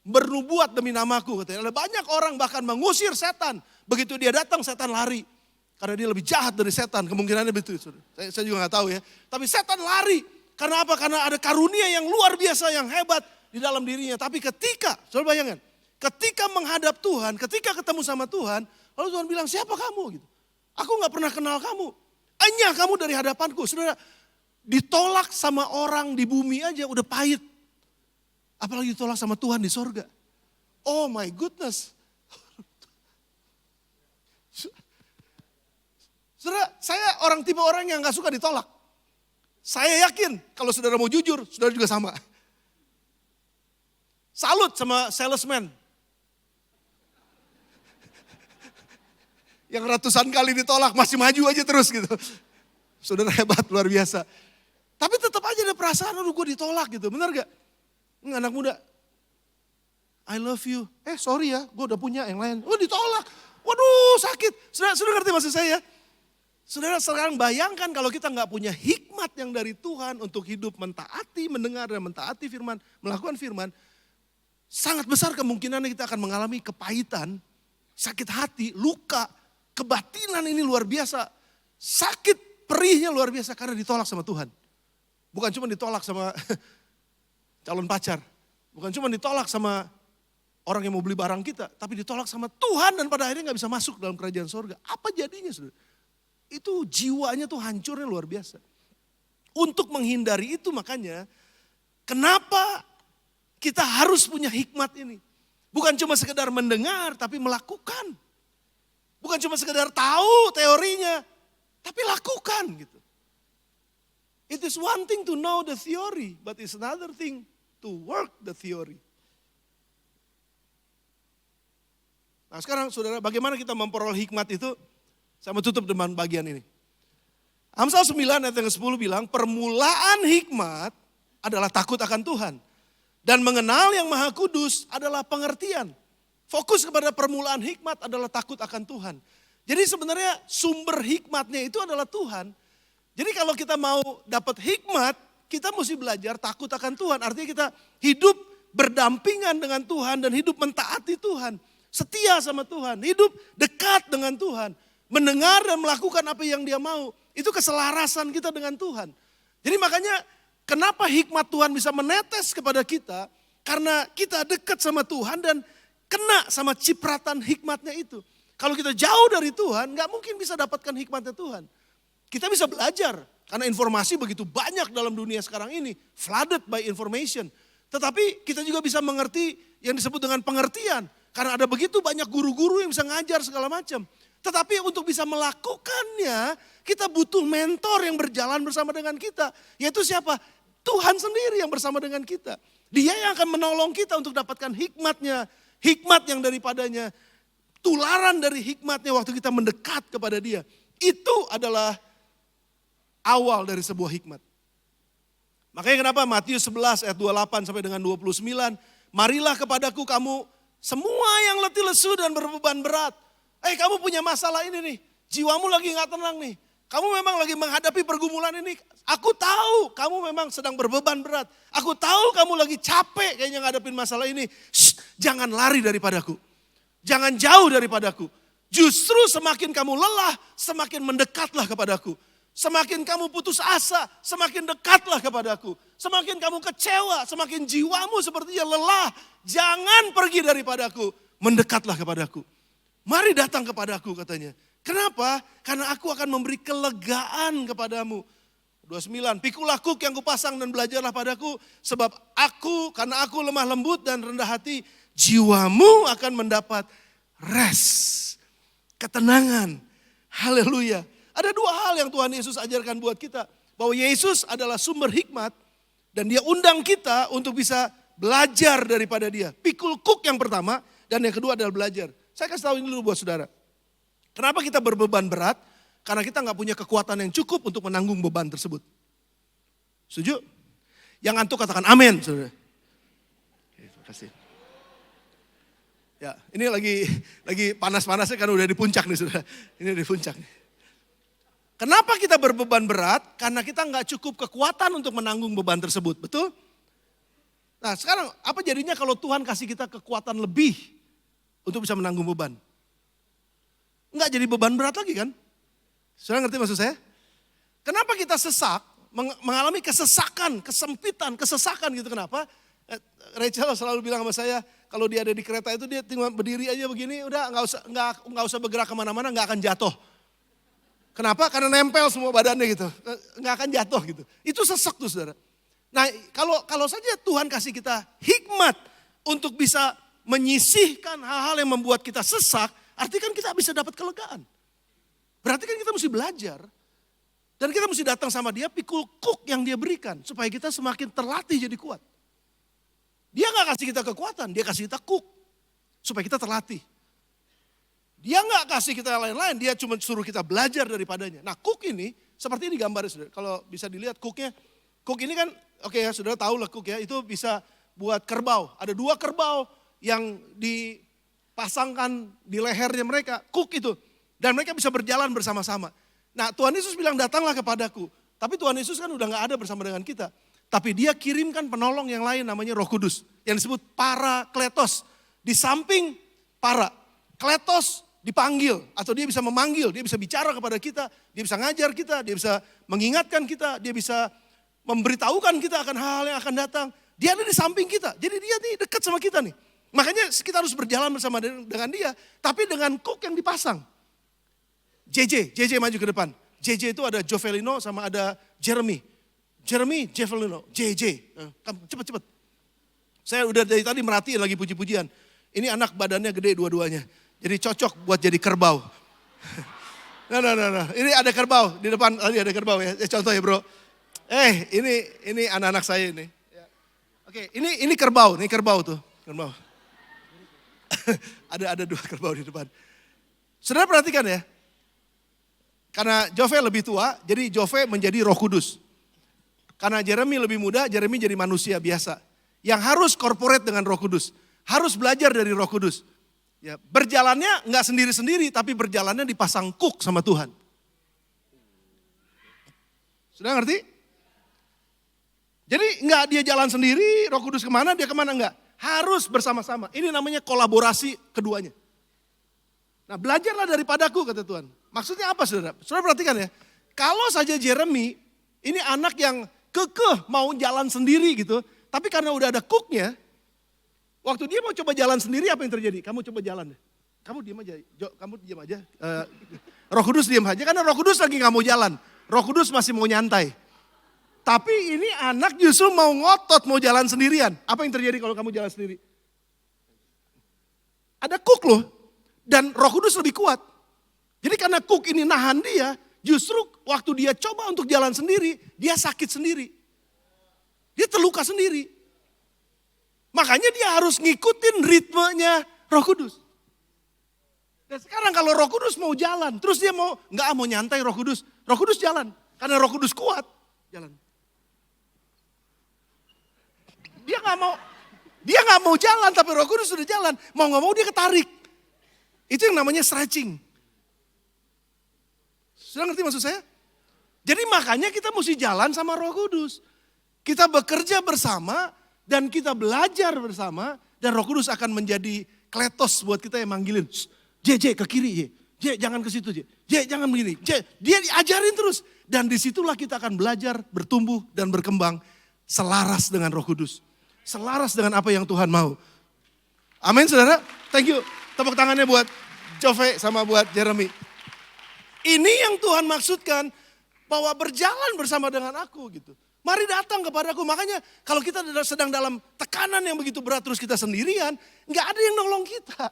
bernubuat demi namaku. Katanya. Ada banyak orang bahkan mengusir setan. Begitu dia datang setan lari. Karena dia lebih jahat dari setan. Kemungkinannya betul. Saya juga gak tahu ya. Tapi setan lari. Karena apa? Karena ada karunia yang luar biasa, yang hebat di dalam dirinya. Tapi ketika, saudara bayangkan. Ketika menghadap Tuhan, ketika ketemu sama Tuhan. Lalu Tuhan bilang, siapa kamu? Gitu. Aku gak pernah kenal kamu. Enyah kamu dari hadapanku. Saudara, ditolak sama orang di bumi aja udah pahit. Apalagi ditolak sama Tuhan di sorga. Oh my goodness. Saudara, saya tipe orang yang gak suka ditolak. Saya yakin kalau saudara mau jujur, saudara juga sama. Salut sama salesman. Yang ratusan kali ditolak masih maju aja terus gitu. Saudara hebat, luar biasa. Tapi tetap aja ada perasaan, aduh gue ditolak gitu, benar gak? Anak muda, I love you. Sorry ya, gue udah punya yang lain. Oh ditolak, waduh sakit. Saudara ngerti maksud saya? Saudara sekarang bayangkan kalau kita gak punya hikmat yang dari Tuhan untuk hidup mentaati, mendengar dan mentaati firman, melakukan firman. Sangat besar kemungkinan kita akan mengalami kepahitan, sakit hati, luka, kebatinan ini luar biasa. Sakit perihnya luar biasa karena ditolak sama Tuhan. Bukan cuma ditolak sama calon pacar. Bukan cuma ditolak sama orang yang mau beli barang kita. Tapi ditolak sama Tuhan dan pada akhirnya gak bisa masuk dalam kerajaan sorga. Apa jadinya saudara? Itu jiwanya tuh hancurnya luar biasa. Untuk menghindari itu makanya kenapa kita harus punya hikmat ini. Bukan cuma sekedar mendengar tapi melakukan. Bukan cuma sekedar tahu teorinya tapi lakukan gitu. It is one thing to know the theory but it's another thing to work the theory. Nah sekarang saudara bagaimana kita memperoleh hikmat itu? Saya mau tutup dengan bagian ini. Amsal 9 ayat yang ke-10 bilang, permulaan hikmat adalah takut akan Tuhan. Dan mengenal yang maha kudus adalah pengertian. Fokus kepada permulaan hikmat adalah takut akan Tuhan. Jadi sebenarnya sumber hikmatnya itu adalah Tuhan. Jadi kalau kita mau dapat hikmat, kita mesti belajar takut akan Tuhan. Artinya kita hidup berdampingan dengan Tuhan dan hidup mentaati Tuhan. Setia sama Tuhan, hidup dekat dengan Tuhan. Mendengar dan melakukan apa yang dia mau. Itu keselarasan kita dengan Tuhan. Jadi makanya kenapa hikmat Tuhan bisa menetes kepada kita. Karena kita dekat sama Tuhan dan kena sama cipratan hikmatnya itu. Kalau kita jauh dari Tuhan gak mungkin bisa dapatkan hikmatnya Tuhan. Kita bisa belajar. Karena informasi begitu banyak dalam dunia sekarang ini. Flooded by information. Tetapi kita juga bisa mengerti yang disebut dengan pengertian. Karena ada begitu banyak guru-guru yang bisa ngajar segala macam. Tetapi untuk bisa melakukannya, kita butuh mentor yang berjalan bersama dengan kita. Yaitu siapa? Tuhan sendiri yang bersama dengan kita. Dia yang akan menolong kita untuk dapatkan hikmatnya. Hikmat yang daripadanya. Tularan dari hikmatnya waktu kita mendekat kepada dia. Itu adalah awal dari sebuah hikmat. Makanya kenapa Matius 11 ayat 28 sampai dengan 29 marilah kepadaku kamu semua yang letih lesu dan berbeban berat. Kamu punya masalah ini nih, jiwamu lagi gak tenang nih. Kamu memang lagi menghadapi pergumulan ini. Aku tahu kamu memang sedang berbeban berat. Aku tahu kamu lagi capek kayaknya ngadepin masalah ini. Jangan lari daripadaku. Jangan jauh daripadaku. Justru semakin kamu lelah, semakin mendekatlah kepadaku. Semakin kamu putus asa, semakin dekatlah kepadaku. Semakin kamu kecewa, semakin jiwamu sepertinya lelah. Jangan pergi daripadaku, mendekatlah kepadaku. Mari datang kepadaku katanya. Kenapa? Karena aku akan memberi kelegaan kepadamu. 29, pikulah kuk yang kupasang dan belajarlah padaku. Sebab karena aku lemah lembut dan rendah hati, jiwamu akan mendapat rest. Ketenangan. Haleluya. Ada dua hal yang Tuhan Yesus ajarkan buat kita. Bahwa Yesus adalah sumber hikmat dan dia undang kita untuk bisa belajar daripada dia. Pikul kuk yang pertama dan yang kedua adalah belajar. Saya kasih tahu ini dulu buat saudara. Kenapa kita berbeban berat? Karena kita gak punya kekuatan yang cukup untuk menanggung beban tersebut. Setuju? Yang ngantuk katakan amin, saudara. Terima kasih. Ya, ini lagi panas-panasnya kan udah di puncak nih saudara. Ini di puncak nih. Kenapa kita berbeban berat? Karena kita nggak cukup kekuatan untuk menanggung beban tersebut, betul? Nah sekarang apa jadinya kalau Tuhan kasih kita kekuatan lebih untuk bisa menanggung beban? Nggak jadi beban berat lagi kan? Saudara ngerti maksud saya? Kenapa kita sesak, mengalami kesesakan, kesempitan, kesesakan gitu, kenapa? Rachel selalu bilang sama saya, kalau dia ada di kereta itu dia tinggal berdiri aja begini, udah nggak usah bergerak kemana-mana, nggak akan jatuh. Kenapa? Karena nempel semua badannya gitu. Nggak akan jatuh gitu. Itu sesek tuh saudara. Nah kalau saja Tuhan kasih kita hikmat untuk bisa menyisihkan hal-hal yang membuat kita sesak, artinya kan kita bisa dapat kelegaan. Berarti kan kita mesti belajar. Dan kita mesti datang sama dia, pikul kuk yang dia berikan. Supaya kita semakin terlatih jadi kuat. Dia nggak kasih kita kekuatan, dia kasih kita kuk. Supaya kita terlatih. Dia nggak kasih kita lain-lain, dia cuma suruh kita belajar daripadanya. Nah kuk ini, seperti ini gambarnya saudara. Kalau bisa dilihat kuknya, kuk ini kan, oke ya saudara tahu lah kuk ya, itu bisa buat kerbau. Ada 2 kerbau yang dipasangkan di lehernya mereka, kuk itu. Dan mereka bisa berjalan bersama-sama. Nah Tuhan Yesus bilang datanglah kepadaku. Tapi Tuhan Yesus kan udah gak ada bersama dengan kita. Tapi dia kirimkan penolong yang lain namanya Roh Kudus. Yang disebut Parakletos. Di samping Kletos dipanggil atau dia bisa memanggil, dia bisa bicara kepada kita, dia bisa ngajar kita, dia bisa mengingatkan kita, dia bisa memberitahukan kita akan hal-hal yang akan datang. Dia ada di samping kita, jadi dia nih dekat sama kita nih. Makanya kita harus berjalan bersama dengan dia, tapi dengan kuk yang dipasang. JJ maju ke depan. JJ itu ada Jovelino sama ada Jeremy, Jovelino, JJ. Kamu cepet. Saya udah dari tadi merhatiin lagi puji-pujian. Ini anak badannya gede dua-duanya. Jadi cocok buat jadi kerbau. Nah. Ini ada kerbau di depan, tadi ada kerbau ya. Contoh ya bro. Ini anak-anak saya ini. Oke, ini kerbau, tuh. Kerbau. ada 2 kerbau di depan. Saudara perhatikan ya. Karena Jove lebih tua, jadi Jove menjadi Roh Kudus. Karena Jeremy lebih muda, Jeremy jadi manusia biasa. Yang harus corporate dengan Roh Kudus. Harus belajar dari Roh Kudus. Ya, berjalannya nggak sendiri-sendiri, tapi berjalannya dipasang kuk sama Tuhan. Sudah ngerti? Jadi nggak dia jalan sendiri, Roh Kudus kemana, dia kemana nggak. Harus bersama-sama. Ini namanya kolaborasi keduanya. Nah belajarlah daripadaku kata Tuhan. Maksudnya apa saudara? Saudara perhatikan ya. Kalau saja Jeremy, ini anak yang kekeh mau jalan sendiri gitu. Tapi karena udah ada kuknya, waktu dia mau coba jalan sendiri apa yang terjadi? Kamu coba jalan deh. Kamu diam aja, kamu diam aja. Roh Kudus diam aja, karena Roh Kudus lagi gak mau jalan. Roh Kudus masih mau nyantai. Tapi ini anak justru mau ngotot, mau jalan sendirian. Apa yang terjadi kalau kamu jalan sendiri? Ada kuk loh, dan Roh Kudus lebih kuat. Jadi karena kuk ini nahan dia, justru waktu dia coba untuk jalan sendiri, dia sakit sendiri. Dia terluka sendiri. Makanya dia harus ngikutin ritmenya Roh Kudus. Dan sekarang kalau Roh Kudus mau jalan, terus dia mau nyantai Roh Kudus jalan. Karena Roh Kudus kuat, jalan. Dia nggak Dia nggak mau jalan, tapi Roh Kudus sudah jalan. Mau nggak mau dia ketarik. Itu yang namanya stretching. Sudah ngerti maksud saya? Jadi makanya kita mesti jalan sama Roh Kudus. Kita bekerja bersama dan kita belajar bersama. Dan Roh Kudus akan menjadi kletos buat kita yang manggilin. J, ke kiri, J, jangan ke situ, J, jangan begini. J, dia diajarin terus. Dan disitulah kita akan belajar, bertumbuh dan berkembang selaras dengan Roh Kudus. Selaras dengan apa yang Tuhan mau. Amin saudara. Thank you. Tepuk tangannya buat Jove sama buat Jeremy. Ini yang Tuhan maksudkan bahwa berjalan bersama dengan aku gitu. Mari datang kepadaku. Makanya kalau kita sedang dalam tekanan yang begitu berat terus kita sendirian. Gak ada yang nolong kita.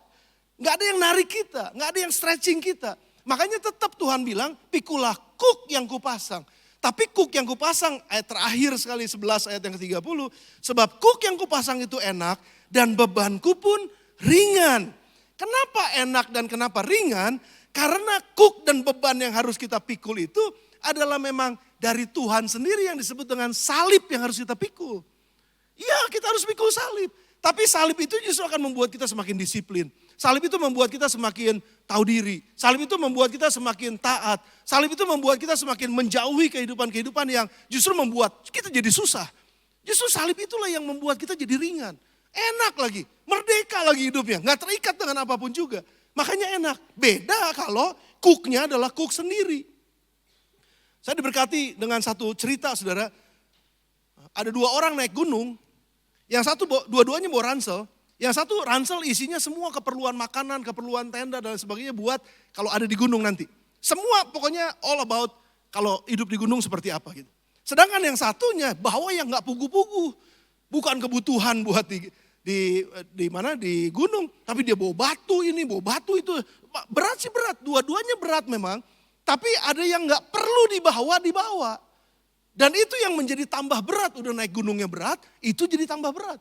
Gak ada yang narik kita. Gak ada yang stretching kita. Makanya tetap Tuhan bilang pikulah kuk yang kupasang. Tapi kuk yang kupasang, ayat terakhir sekali 11 ayat yang ke-30. Sebab kuk yang kupasang itu enak dan bebanku pun ringan. Kenapa enak dan kenapa ringan? Karena kuk dan beban yang harus kita pikul itu adalah memang dari Tuhan sendiri yang disebut dengan salib yang harus kita pikul. Iya kita harus pikul salib. Tapi salib itu justru akan membuat kita semakin disiplin. Salib itu membuat kita semakin tahu diri. Salib itu membuat kita semakin taat. Salib itu membuat kita semakin menjauhi kehidupan-kehidupan yang justru membuat kita jadi susah. Justru salib itulah yang membuat kita jadi ringan. Enak lagi, merdeka lagi hidupnya. Gak terikat dengan apapun juga. Makanya enak. Beda kalau cooknya adalah cook sendiri. Saya diberkati dengan satu cerita saudara. Ada 2 orang naik gunung. Yang satu dua-duanya bawa ransel. Yang satu ransel isinya semua keperluan makanan, keperluan tenda dan sebagainya buat kalau ada di gunung nanti. Semua pokoknya all about kalau hidup di gunung seperti apa gitu. Sedangkan yang satunya bawa yang gak pugu-pugu. Bukan kebutuhan buat di mana di gunung. Tapi dia bawa batu ini, bawa batu itu. Berat sih berat, dua-duanya berat memang. Tapi ada yang gak perlu dibawa. Dan itu yang menjadi tambah berat, udah naik gunungnya berat, itu jadi tambah berat.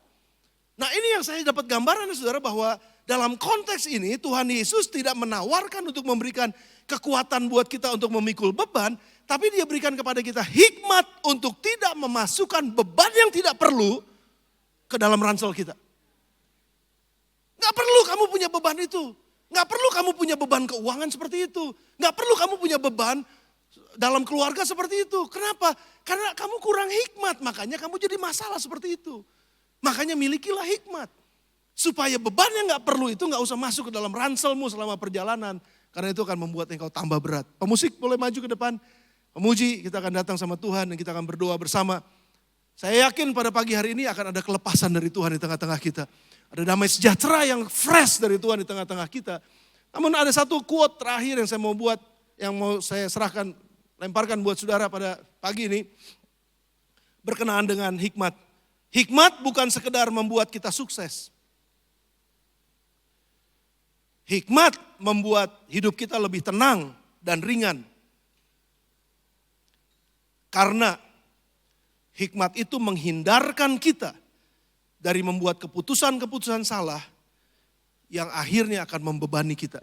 Nah ini yang saya dapat gambaran saudara bahwa dalam konteks ini Tuhan Yesus tidak menawarkan untuk memberikan kekuatan buat kita untuk memikul beban. Tapi dia berikan kepada kita hikmat untuk tidak memasukkan beban yang tidak perlu ke dalam ransel kita. Gak perlu kamu punya beban itu. Gak perlu kamu punya beban keuangan seperti itu. Gak perlu kamu punya beban dalam keluarga seperti itu. Kenapa? Karena kamu kurang hikmat, makanya kamu jadi masalah seperti itu. Makanya milikilah hikmat. Supaya beban yang gak perlu itu gak usah masuk ke dalam ranselmu selama perjalanan. Karena itu akan membuat engkau tambah berat. Pemusik boleh maju ke depan. Pemuji, kita akan datang sama Tuhan dan kita akan berdoa bersama. Saya yakin pada pagi hari ini akan ada kelepasan dari Tuhan di tengah-tengah kita. Ada damai sejahtera yang fresh dari Tuhan di tengah-tengah kita. Namun ada satu quote terakhir yang saya mau buat, yang mau saya serahkan, lemparkan buat saudara pada pagi ini. Berkenaan dengan hikmat. Hikmat bukan sekedar membuat kita sukses. Hikmat membuat hidup kita lebih tenang dan ringan. Karena hikmat itu menghindarkan kita dari membuat keputusan-keputusan salah yang akhirnya akan membebani kita.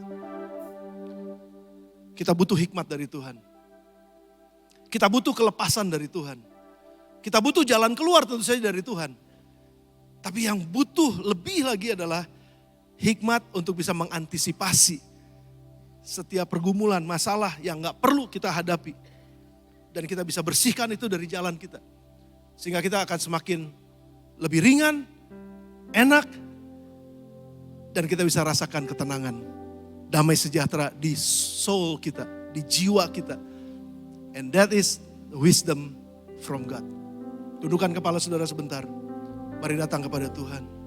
Kita butuh hikmat dari Tuhan. Kita butuh kelepasan dari Tuhan. Kita butuh jalan keluar tentu saja dari Tuhan. Tapi yang butuh lebih lagi adalah hikmat untuk bisa mengantisipasi setiap pergumulan, masalah yang gak perlu kita hadapi. Dan kita bisa bersihkan itu dari jalan kita. Sehingga kita akan semakin lebih ringan, enak, dan kita bisa rasakan ketenangan. Damai sejahtera di soul kita, di jiwa kita. And that is wisdom from God. Tundukkan kepala saudara sebentar. Mari datang kepada Tuhan.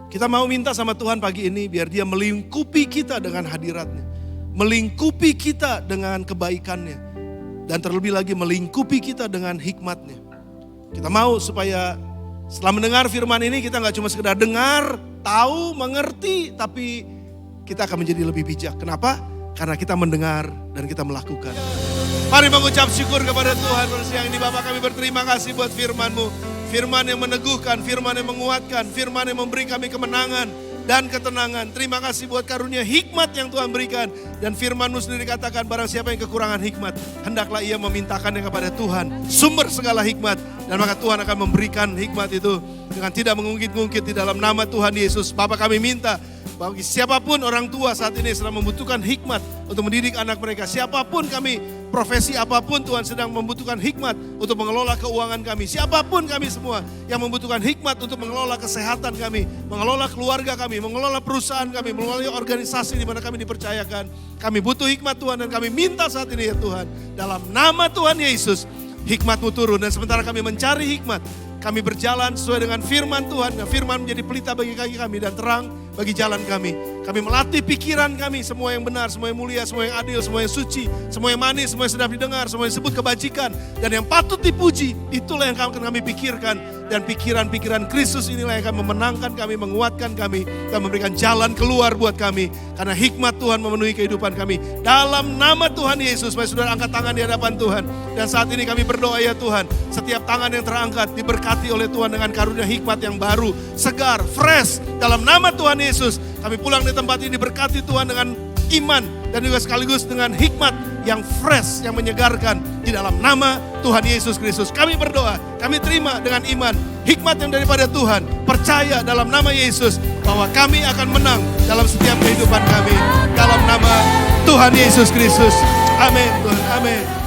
Kita mau minta sama Tuhan pagi ini biar dia melingkupi kita dengan hadiratnya. Melingkupi kita dengan kebaikannya. Dan terlebih lagi melingkupi kita dengan hikmatnya. Kita mau supaya setelah mendengar firman ini kita gak cuma sekedar dengar, tahu, mengerti. Tapi kita akan menjadi lebih bijak. Kenapa? Karena kita mendengar dan kita melakukan. Mari mengucap syukur kepada Tuhan pada siang ini. Bapa, kami berterima kasih buat firman-Mu. Firman yang meneguhkan, firman yang menguatkan, firman yang memberi kami kemenangan dan ketenangan. Terima kasih buat karunia hikmat yang Tuhan berikan. Dan firman-Mu sendiri katakan barang siapa yang kekurangan hikmat, hendaklah ia memintakannya kepada Tuhan. Sumber segala hikmat Dan maka Tuhan akan memberikan hikmat itu dengan tidak mengungkit-ungkit di dalam nama Tuhan Yesus. Bapa, kami minta bagi siapapun orang tua saat ini sedang membutuhkan hikmat untuk mendidik anak mereka. Siapapun kami, profesi apapun Tuhan sedang membutuhkan hikmat untuk mengelola keuangan kami. Siapapun kami semua yang membutuhkan hikmat untuk mengelola kesehatan kami, mengelola keluarga kami, mengelola perusahaan kami, mengelola organisasi di mana kami dipercayakan. Kami butuh hikmat Tuhan dan kami minta saat ini ya Tuhan. Dalam nama Tuhan Yesus, hikmat-Mu turun. Dan sementara kami mencari hikmat, kami berjalan sesuai dengan firman Tuhan. Dan firman menjadi pelita bagi kaki kami dan terang bagi jalan kami. Kami melatih pikiran kami, semua yang benar, semua yang mulia, semua yang adil, semua yang suci, semua yang manis, semua yang sedap didengar, semua yang disebut kebajikan, dan yang patut dipuji. Itulah yang akan kami pikirkan. Dan pikiran-pikiran Kristus inilah yang akan memenangkan kami, menguatkan kami, dan memberikan jalan keluar buat kami. Karena hikmat Tuhan memenuhi kehidupan kami. Dalam nama Tuhan Yesus, mari saudara angkat tangan di hadapan Tuhan. Dan saat ini kami berdoa ya Tuhan, setiap tangan yang terangkat diberkati oleh Tuhan dengan karunia hikmat yang baru, segar, fresh. Dalam nama Tuhan Yesus, kami pulang di tempat ini diberkati Tuhan dengan iman dan juga sekaligus dengan hikmat yang fresh, yang menyegarkan di dalam nama Tuhan Yesus Kristus. Kami berdoa, kami terima dengan iman, hikmat yang daripada Tuhan, percaya dalam nama Yesus bahwa kami akan menang dalam setiap kehidupan kami. Dalam nama Tuhan Yesus Kristus. Amin. Tuhan, amin.